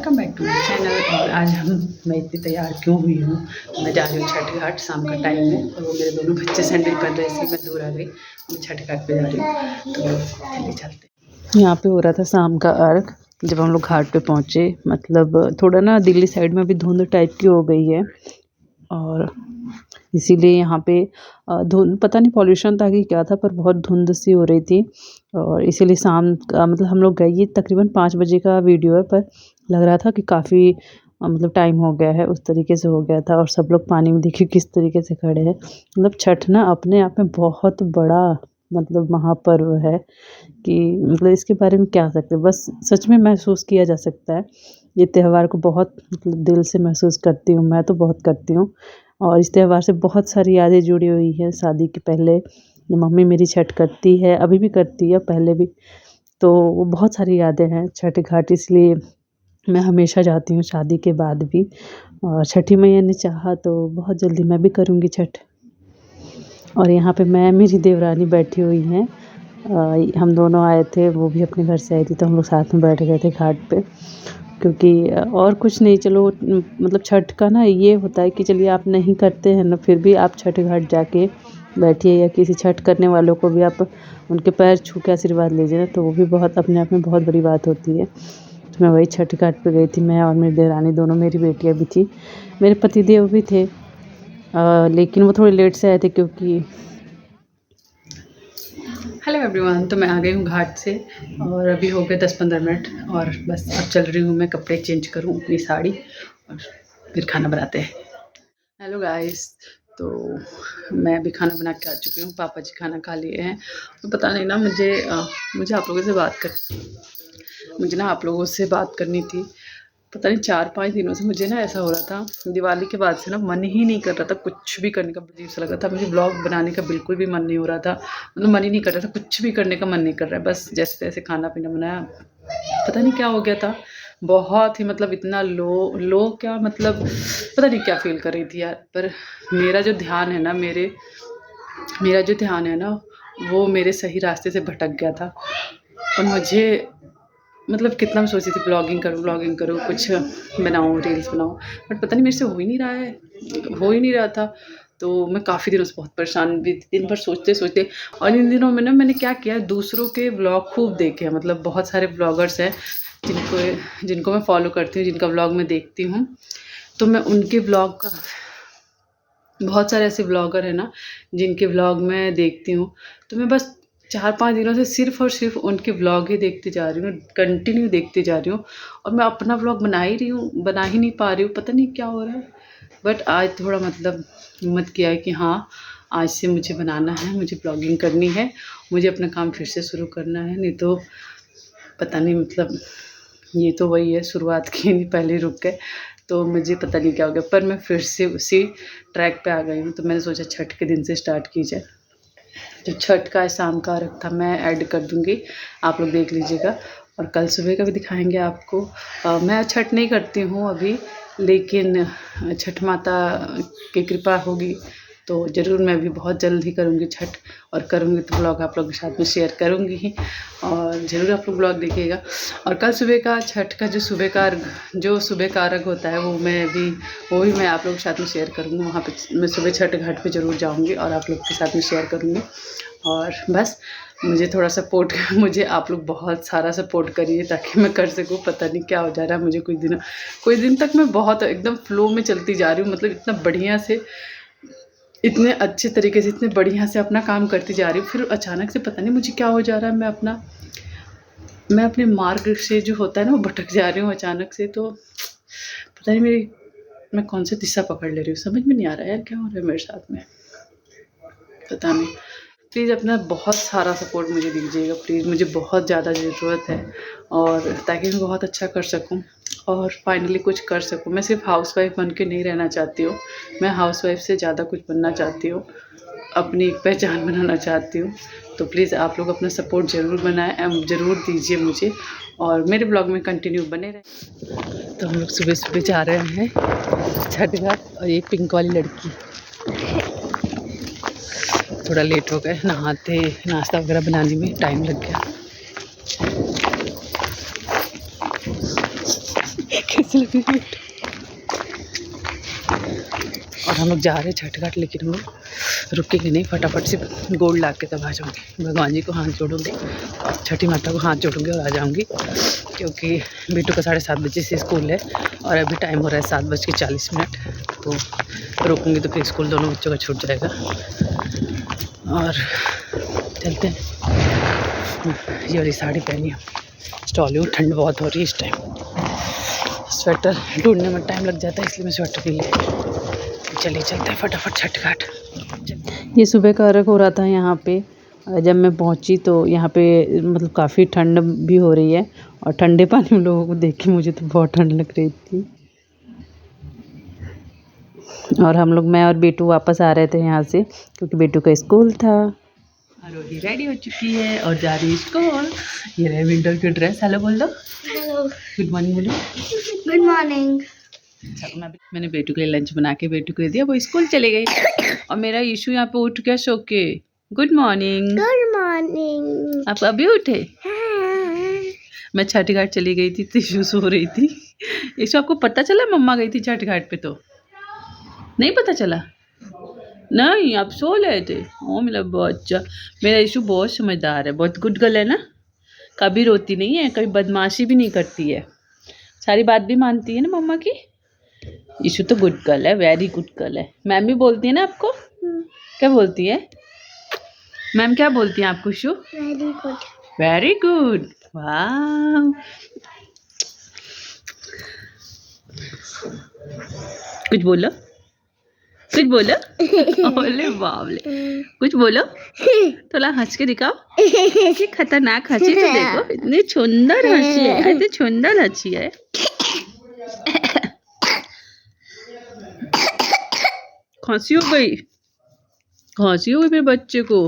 Welcome back to my channel. और आज मैं इतनी तैयार क्यों हुई हूँ, मैं जा रही हूँ छठ घाट। शाम का टाइम है और वो मेरे दोनों बच्चे सैंडल पहन रहे, इसलिए मैं दूर आ गई। मैं छठ घाट पे जा रही हूँ, तो जल्दी चलते। यहाँ पे हो रहा था शाम का अर्घ। जब हम लोग घाट पे पहुँचे, मतलब थोड़ा ना दिल्ली साइड में अभी धुंध टाइप की हो गई है, और इसीलिए यहाँ पे धुंध, पता नहीं पॉल्यूशन था कि क्या था, पर बहुत धुंध सी हो रही थी। और इसीलिए शाम का, मतलब हम लोग गए, ये तकरीबन 5 बजे का वीडियो है, पर लग रहा था कि काफ़ी मतलब टाइम हो गया है, उस तरीके से हो गया था। और सब लोग पानी में देखिए किस तरीके से खड़े हैं। मतलब छठ ना अपने आप में बहुत बड़ा मतलब महापर्व है कि मतलब इसके बारे में क्या सकते, बस सच में महसूस किया जा सकता है। ये त्यौहार को बहुत मतलब दिल से महसूस करती हूँ, मैं तो बहुत करती हूँ। और इस त्यौहार से बहुत सारी यादें जुड़ी हुई हैं। शादी के पहले मम्मी मेरी छठ करती है, अभी भी करती है, पहले भी, तो वो बहुत सारी यादें हैं छठ घाट, इसलिए मैं हमेशा जाती हूँ शादी के बाद भी। और छठी मैया ने चाहा तो बहुत जल्दी मैं भी करूँगी छठ। और यहाँ पे मैं, मेरी देवरानी बैठी हुई हैं। हम दोनों आए थे, वो भी अपने घर से आई थी, तो हम लोग साथ में बैठ गए थे घाट पे। क्योंकि और कुछ नहीं, चलो मतलब छठ का ना ये होता है कि चलिए आप नहीं करते हैं ना, फिर भी आप छठ घाट जाके बैठिए, या किसी छठ करने वालों को भी आप उनके पैर छू के आशीर्वाद लीजिए ना, तो वो भी बहुत अपने आप में बहुत बड़ी बात होती है। तो मैं वही छठ घाट पे गई थी, मैं और मेरी देवरानी दोनों, मेरी बेटियाँ भी थी, मेरे पतिदेव भी थे। लेकिन वो थोड़े लेट से आए थे क्योंकि हेलो एवरीवन, तो मैं आ गई हूँ घाट से और अभी हो गए 10-15 मिनट, और बस अब चल रही हूँ मैं कपड़े चेंज करूँ, अपनी साड़ी, और फिर खाना बनाते हैं। हेलो गाइस, तो मैं अभी खाना बना के आ चुकी हूँ, पापा जी खाना खा लिए हैं। तो पता नहीं ना, मुझे आप लोगों से बात करनी थी। पता नहीं 4-5 दिनों से मुझे ना ऐसा हो रहा था, दिवाली के बाद से ना मन ही नहीं कर रहा था कुछ भी करने का, अजीब सा लग रहा था। मुझे ब्लॉग बनाने का बिल्कुल भी मन नहीं हो रहा था, मतलब मन ही नहीं कर रहा था, कुछ भी करने का मन नहीं कर रहा है। बस जैसे तैसे खाना पीना बनाया, पता नहीं क्या हो गया था, बहुत ही मतलब इतना लो क्या, मतलब पता नहीं क्या फील कर रही थी यार। पर मेरा जो ध्यान है ना वो मेरे सही रास्ते से भटक गया था। और मुझे मतलब कितना मैं सोची थी ब्लॉगिंग करूँ, कुछ बनाऊँ, रील्स बनाऊँ, बट पता नहीं मेरे से हो ही नहीं रहा था। तो मैं काफ़ी दिनों से बहुत परेशान भी थी, दिन भर सोचते। और इन दिनों में ना मैंने क्या किया, दूसरों के ब्लॉग खूब देखे हैं। मतलब बहुत सारे ब्लॉगर्स हैं जिनको मैं फॉलो करती हूँ, जिनका ब्लॉग मैं देखती हूँ, तो मैं उनके ब्लॉग का, बहुत सारे ऐसे ब्लॉगर हैं ना जिनके ब्लॉग मैं देखती हूँ, तो मैं बस 4-5 दिनों से सिर्फ़ और सिर्फ उनके ब्लॉग ही देखती जा रही हूँ, कंटिन्यू देखती जा रही हूँ। और मैं अपना ब्लॉग बना ही नहीं पा रही हूँ, पता नहीं क्या हो रहा है। बट आज थोड़ा मतलब हिम्मत किया है कि हाँ, आज से मुझे बनाना है, मुझे ब्लॉगिंग करनी है, मुझे अपना काम फिर से शुरू करना है। नहीं तो पता नहीं, मतलब ये तो वही है, शुरुआत की नहीं, पहले ही रुक गए, तो मुझे पता नहीं क्या हो गया। पर मैं फिर से उसी ट्रैक पे आ गई हूँ, तो मैंने सोचा छठ के दिन से स्टार्ट की जाए। जो छठ का शाम का अर्घ था, मैं ऐड कर दूँगी, आप लोग देख लीजिएगा। और कल सुबह का भी दिखाएंगे आपको। मैं छठ नहीं करती हूँ अभी, लेकिन छठ माता की कृपा होगी तो ज़रूर मैं भी बहुत जल्द ही करूँगी छठ। और करूँगी तो ब्लॉग आप लोगों के साथ में शेयर करूँगी ही, और ज़रूर आप लोग ब्लॉग देखिएगा। और कल सुबह का छठ का जो सुबह का अर्घ होता है, वो भी मैं आप लोगों के साथ में शेयर करूँगी। वहाँ पे मैं सुबह छठ घाट पे ज़रूर जाऊँगी और आप लोग के साथ में शेयर करूँगी। और बस मुझे थोड़ा सपोर्ट मुझे आप लोग बहुत सारा सपोर्ट करिए ताकि मैं कर सकूँ। पता नहीं क्या हो जा रहा है मुझे, कोई दिन तक मैं बहुत एकदम फ्लो में चलती जा रही हूँ, मतलब इतना बढ़िया से, इतने अच्छे तरीके से, इतने बढ़िया से अपना काम करती जा रही हूँ, फिर अचानक से पता नहीं मुझे क्या हो जा रहा है, मैं अपने मार्ग से जो होता है ना वो भटक जा रही हूँ अचानक से। तो पता नहीं मैं कौन सी दिशा पकड़ ले रही हूँ, समझ में नहीं आ रहा है यार, क्या हो रहा है मेरे साथ में, पता नहीं। प्लीज़ अपना बहुत सारा सपोर्ट मुझे दीजिएगा प्लीज़, मुझे बहुत ज़्यादा ज़रूरत है, और ताकि मैं बहुत अच्छा कर सकूं और फाइनली कुछ कर सकूं। मैं सिर्फ हाउसवाइफ बन के नहीं रहना चाहती हूँ, मैं हाउसवाइफ से ज़्यादा कुछ बनना चाहती हूँ, अपनी एक पहचान बनाना चाहती हूँ। तो प्लीज़ आप लोग अपना सपोर्ट ज़रूर ज़रूर दीजिए मुझे, और मेरे ब्लॉग में कंटिन्यू बने रहें। तो हम लोग सुबह जा रहे हैं छठ घाट, और ये पिंक वाली लड़की, थोड़ा लेट हो गए, नाश्ता वगैरह बनाने में टाइम लग गया। कैसे लग रही है। और हम लोग जा रहे हैं छठ घाट, लेकिन हम लोग रुकेंगे नहीं, फटाफट से गोड़ ला के तब आ जाऊँगी। भगवान जी को हाथ जोड़ूँगी, छठी माता को हाथ जोड़ूँगी और आ जाऊँगी, क्योंकि बेटू का 7:30 बजे से स्कूल है और अभी टाइम हो रहा है 7:40। तो रुकूँगी तो फिर स्कूल दोनों बच्चों का छूट जाएगा। और चलते हैं। ये वाली साड़ी पहनी है, स्टॉल हूँ, ठंड बहुत हो रही है इस टाइम, स्वेटर ढूंढने में टाइम लग जाता है, इसलिए मैं स्वेटर नहीं ली। चलिए चलते हैं फटाफट छठ घाट। ये सुबह का अर्घ हो रहा था यहाँ पे। जब मैं पहुँची तो यहाँ पे मतलब काफ़ी ठंड भी हो रही है, और ठंडे पानी में लोगों को देख के मुझे तो बहुत ठंड लग रही थी। और हम लोग, मैं और बेटू वापस आ रहे थे यहाँ से, क्योंकि बेटू का स्कूल था। आरोही रेडी हो चुकी है और जा रही है स्कूल। ये रहे विंटर की ड्रेस। हेलो बोल दो। हेलो, गुड मॉर्निंग बोलो। Good morning. चलो, मैंने बेटू के लिए लंच बना के बेटू को दे दिया, वो स्कूल चले गई। और मेरा इशू यहाँ पे उठ गया सो के। Good morning. Good morning. आप अभी उठे? मैं छठ घाट चली गई थी तो इशू सो रही थी। इशू, आपको पता चला मम्मा गई थी छठ घाट पे? तो नहीं पता चला? नहीं, आप सो रहे थे। ओ मेरा बच्चा, मेरा इशू बहुत समझदार है, बहुत गुड गर्ल है ना, कभी रोती नहीं है, कभी बदमाशी भी नहीं करती है, सारी बात भी मानती है ना मम्मा की। इशू तो गुड गर्ल है, वेरी गुड गर्ल है। मैम भी बोलती है ना आपको? क्या बोलती है मैम? क्या बोलती है आपको issue? Very good. Very good, वाह। कुछ बोलो, कुछ बोलो। ओले बाबले, कुछ बोलो, थोड़ा हंस के दिखाओ। ऐसी खतरनाक हंसी तो देखो, इतनी सुंदर हंसी है, इतनी सुंदर हंसी है। खांसी हो गई, खांसी हो गई मेरे बच्चे को।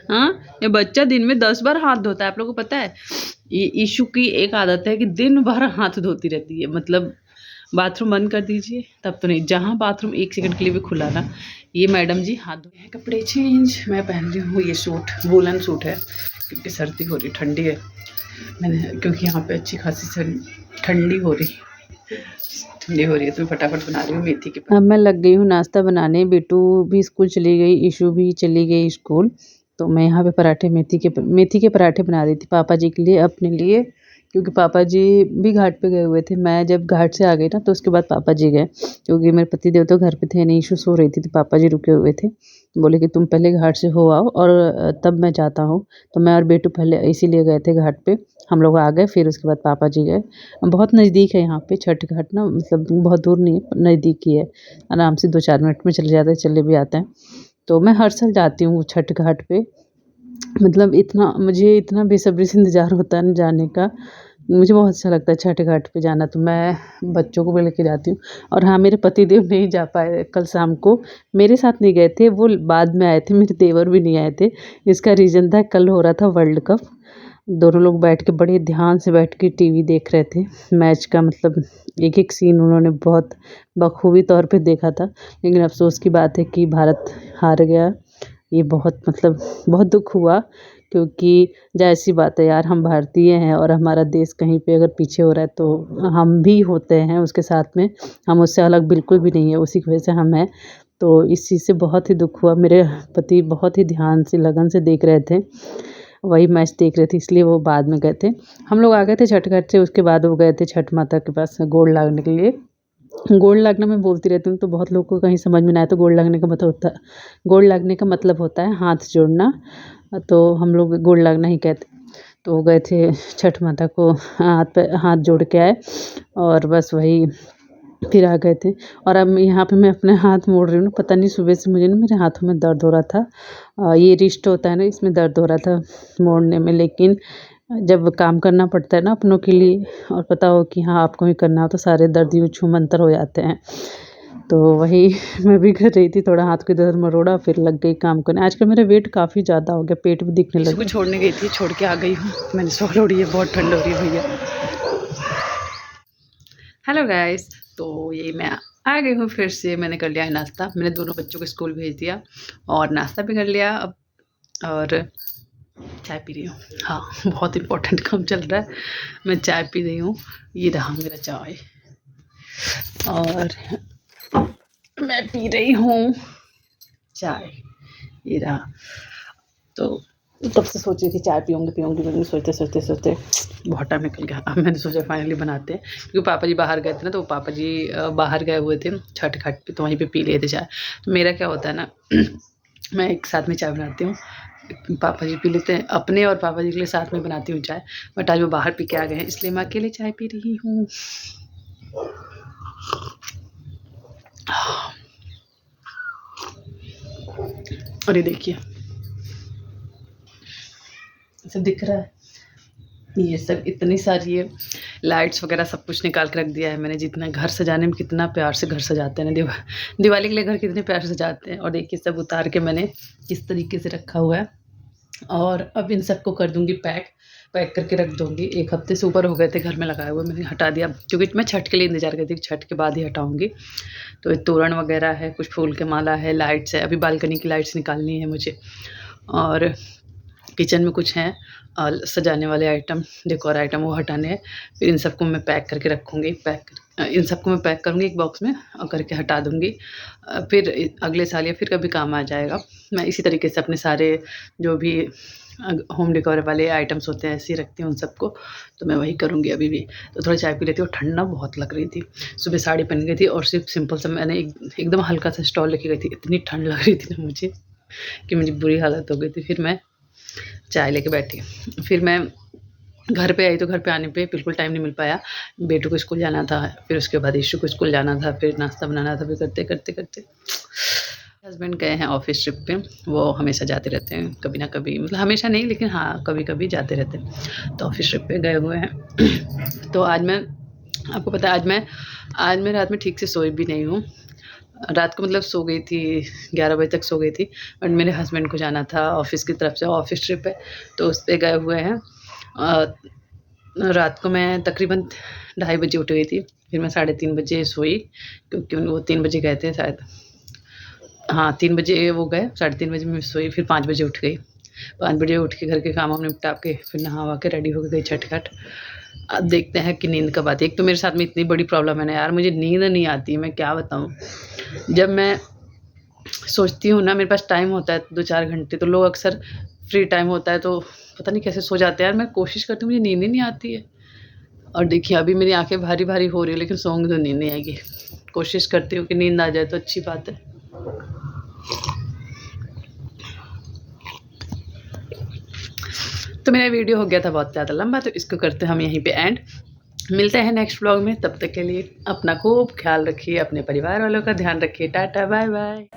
हाँ, ये बच्चा दिन में 10 बार हाथ धोता है, आप लोगों को पता है? ये इशू की एक आदत है कि दिन भर हाथ धोती रहती है, मतलब बाथरूम बंद कर दीजिए तब तो नहीं, जहाँ बाथरूम 1 सेकंड के लिए भी खुला ना, ये मैडम जी हाथ धो। कपड़े चेंज, मैं पहन रही हूँ ये सूट, वूलन सूट है, क्योंकि सर्दी हो रही, ठंडी है। मैंने, क्योंकि यहाँ पे अच्छी खासी ठंडी हो रही है, तो फटाफट बना रही हूँ मेथी के। अब मैं लग गई हूँ नाश्ता बनाने। बेटू भी स्कूल चली गई, इशू भी चली गई स्कूल, तो मैं यहाँ पे पराठे, मेथी के पराठे बना रही थी पापा जी के लिए, अपने लिए, क्योंकि पापा जी भी घाट पे गए हुए थे। मैं जब घाट से आ गई ना तो उसके बाद पापा जी गए, क्योंकि मेरे पति देव तो घर पे थे नहीं, इशू सो रही थी, तो पापा जी रुके हुए थे। बोले कि तुम पहले घाट से हो आओ और तब मैं जाता हूँ। तो मैं और बेटू पहले इसीलिए गए थे घाट पे, हम लोग आ गए, फिर उसके बाद पापा जी गए। बहुत नज़दीक है यहाँ पे छठ घाट ना, मतलब बहुत दूर नहीं है, नज़दीक ही है, आराम से 2-4 मिनट में चले जाते हैं, चले भी आते हैं। तो मैं हर साल जाती हूँ छठ घाट पे, मतलब मुझे इतना बेसब्री से इंतज़ार होता है ना जाने का, मुझे बहुत अच्छा लगता है छठ घाट पे जाना, तो मैं बच्चों को भी लेके जाती हूँ। और हाँ, मेरे पतिदेव नहीं जा पाए कल शाम को, मेरे साथ नहीं गए थे, वो बाद में आए थे, मेरे देवर भी नहीं आए थे। इसका रीज़न था, कल हो रहा था वर्ल्ड कप, दोनों लोग बैठ के बड़े ध्यान से बैठ के टीवी देख रहे थे मैच का, मतलब एक एक सीन उन्होंने बहुत बखूबी तौर पे देखा था। लेकिन अफसोस की बात है कि भारत हार गया, ये बहुत, मतलब बहुत दुख हुआ, क्योंकि जाहिर-सी बात है यार, हम भारतीय हैं और हमारा देश कहीं पे अगर पीछे हो रहा है तो हम भी होते हैं उसके साथ में, हम उससे अलग बिल्कुल भी नहीं है, उसी की वजह से हम हैं। तो इस चीज़ से बहुत ही दुख हुआ। मेरे पति बहुत ही ध्यान से, लगन से देख रहे थे, वही मैच देख रहे थे, इसलिए वो बाद में गए थे। हम लोग आ गए थे छठ घाट से, उसके बाद वो गए थे छठ माता के पास गोड़ लागने के लिए। गोड़ लगना मैं बोलती रहती हूँ, तो बहुत लोगों को कहीं समझ में ना आए, तो गोड़ लगने का मतलब होता है हाथ जोड़ना, तो हम लोग गोड़ लगना ही कहते। तो गए थे छठ माता को हाथ जोड़ के आए, और बस वही फिर आ गए थे। और अब यहाँ पे मैं अपने हाथ मोड़ रही हूँ, पता नहीं सुबह से मुझे ना मेरे हाथों में दर्द हो रहा था, ये रिस्ट होता है ना, इसमें दर्द हो रहा था मोड़ने में। लेकिन जब काम करना पड़ता है ना अपनों के लिए, और पता हो कि हाँ आपको ही करना हो, तो सारे दर्द यूँ छूमंतर हो जाते हैं। तो वही मैं भी कर रही थी, थोड़ा हाथ को इधर मरोड़ा, फिर लग गई काम करने। आजकल मेरा वेट काफ़ी ज़्यादा हो गया, पेट भी दिखने लगा। इसको छोड़ने गई थी, छोड़ के आ गई हूँ, मैंने सॉल ओढ़ी है, बहुत ठंड हो रही है भैया। हेलो गाइस, तो ये मैं आ गई हूँ फिर से, मैंने कर लिया है नाश्ता, मैंने दोनों बच्चों को स्कूल भेज दिया और नाश्ता भी कर लिया अब, और चाय पी रही हूँ। हाँ, बहुत इम्पोर्टेंट काम चल रहा है, मैं चाय पी रही हूँ। ये रहा मेरा चाय, और मैं पी रही हूँ चाय, ये रहा। तो तब से सोच रही थी चाय पीऊँगी, सोचते बहुत टाइम निकल गया। अब मैंने सोचा फाइनली बनाते हैं, क्योंकि पापा जी बाहर गए थे ना, तो पापा जी बाहर गए हुए थे छठ घाट पे, तो वहीं पे पी लिए थे चाय। तो मेरा क्या होता है ना मैं एक साथ में चाय बनाती हूँ, पापा जी पी लेते हैं अपने, और पापा जी के लिए साथ में बनाती हूँ चाय। बट आज वो बाहर पी के आ गए हैं, इसलिए मैं अकेले चाय पी रही हूँ। और ये देखिए, इसे दिख रहा है, ये सब इतनी सारी ये लाइट्स वगैरह सब कुछ निकाल के रख दिया है मैंने। जितना घर सजाने में कितना प्यार से घर सजाते हैं ना, दिवाली के लिए घर कितने प्यार से सजाते हैं। और देखिए सब उतार के मैंने इस तरीके से रखा हुआ है, और अब इन सबको कर दूंगी पैक करके रख दूंगी। एक हफ्ते से ऊपर हो गए थे घर में लगाए हुए, मैंने हटा दिया, क्योंकि मैं छठ के लिए इंतजार करती थी, छठ के बाद ही हटाऊंगी। तो तोरण वगैरह है, कुछ फूल के माला है, लाइट्स है, अभी बालकनी की लाइट्स निकालनी है मुझे, और किचन में कुछ हैं और सजाने वाले आइटम, डेकोर आइटम, वो हटाने हैं। फिर इन सबको मैं पैक करके रखूँगी, इन सबको मैं पैक करूँगी एक बॉक्स में और करके हटा दूँगी। फिर अगले साल या फिर कभी काम आ जाएगा। मैं इसी तरीके से अपने सारे जो भी होम डेकोर वाले आइटम्स होते हैं ऐसे ही रखती हूँ उन सबको। तो मैं वही करूँगी अभी भी। तो थोड़ा चाय पी लेती हूँ, ठंड ना बहुत लग रही थी। सुबह साड़ी पहन गई थी और सिर्फ सिंपल सा मैंने एकदम हल्का सा स्टॉल लेके गई थी, इतनी ठंड लग रही थी ना मुझे कि मेरी बुरी हालत हो गई थी। फिर मैं चाय लेके बैठी, फिर मैं घर पे आई, तो घर पे आने पे बिल्कुल टाइम नहीं मिल पाया। बेटू को स्कूल जाना था, फिर उसके बाद ईशू को स्कूल जाना था, फिर नाश्ता बनाना था, फिर करते हस्बैंड गए हैं ऑफिस ट्रिप पे। वो हमेशा जाते रहते हैं, कभी ना कभी, मतलब हमेशा नहीं लेकिन हाँ कभी कभी जाते रहते हैं। तो ऑफिस ट्रिप पे गए हुए हैं। तो आज मैं, आपको पता है, आज मैं रात में ठीक से सोई भी नहीं हूँ। रात को मतलब सो गई थी, 11 बजे तक सो गई थी। बट मेरे हस्बैंड को जाना था ऑफिस की तरफ से, ऑफिस ट्रिप है, तो उस पर गए हुए हैं। रात को मैं तकरीबन 2:30 बजे उठ गई थी, फिर मैं 3:30 बजे सोई, क्योंकि वो 3 बजे गए थे शायद, हाँ 3 बजे वो गए, 3:30 बजे मैं सोई, फिर 5 बजे उठ गई। 5 बजे उठ के घर के काम वाम निपटा के फिर नहा वहा के रेडी होकर गई छठ घाट। अब देखते हैं कि नींद कब आती है। एक तो मेरे साथ में इतनी बड़ी प्रॉब्लम है ना यार, मुझे नींद नहीं आती, मैं क्या बताऊँ। जब मैं सोचती हूँ ना, मेरे पास टाइम होता है 2-4 घंटे, तो लोग अक्सर फ्री टाइम होता है तो पता नहीं कैसे सो जाते हैं यार। मैं कोशिश करती हूँ, मुझे नींद ही नहीं आती है। और देखिए अभी मेरी आंखें भारी भारी हो रही है, लेकिन सोऊंगी तो नींद नहीं आएगी। कोशिश करती हूँ कि नींद आ जाए तो अच्छी बात है। तो मेरा वीडियो हो गया था बहुत ज़्यादा लंबा, तो इसको करते हैं हम यहीं पे एंड। मिलते हैं नेक्स्ट व्लॉग में, तब तक के लिए अपना खूब ख्याल रखिए, अपने परिवार वालों का ध्यान रखिए। Tata bye bye.